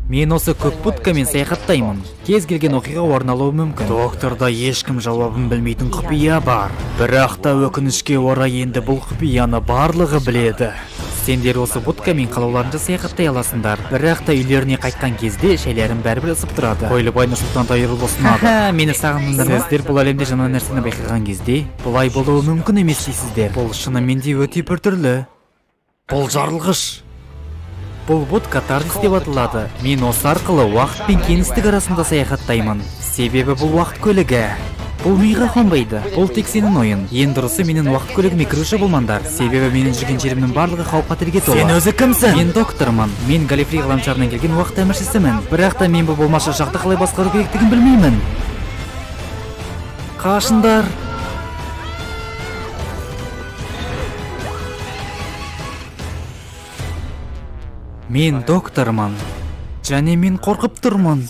Мен осы көк будкамен саяхаттаймын. Кез келген оқиға орын алуы мүмкін. Докторда ешкім жауабын білмейтін құпия бар. Бірақ та өкінішке орай енді бұл құпияны барлығы біледі. Сендер осы будкамен қалауларынша саяхаттай аласыңдар. Бірақ та үйлеріне қайтқан кезде шайларын бәрібір ысып тұрады. Қойлыбай Нұрсұлтан тайырылып ұсынады. Мені сағындыңдар ма? Сіздер бұл әлемде жаңа нәрсені байқаған кезде бұлай болуы мүмкін емес дейсіздер. Бұл шынымен де өте біртүрлі. Бұл жарылғыш. Бұл будка TARDIS деп аталады. Мен осы арқылы уақыт пен кеңістік арасында саяхаттаймын. Себебі бұл уақыт көлігі. Бұл миға қонбайды. Бұл тек сенің ойын. Ең дұрысы менің уақыт көлігіме кіруші болмаңдар. Себебі менің жүрген жерімнің барлығы қауіп-қатерге толы. Сен өзі кімсің? Мен доктормын. Мен Галифрей ғаламшарынан келген уақыт әміршісімін. Бірақ та мен бұл болмашы ұшақты қалай басқару керектігін білмеймін. Қашындар. Мен доктормын. Және мен қорқып тұрмын.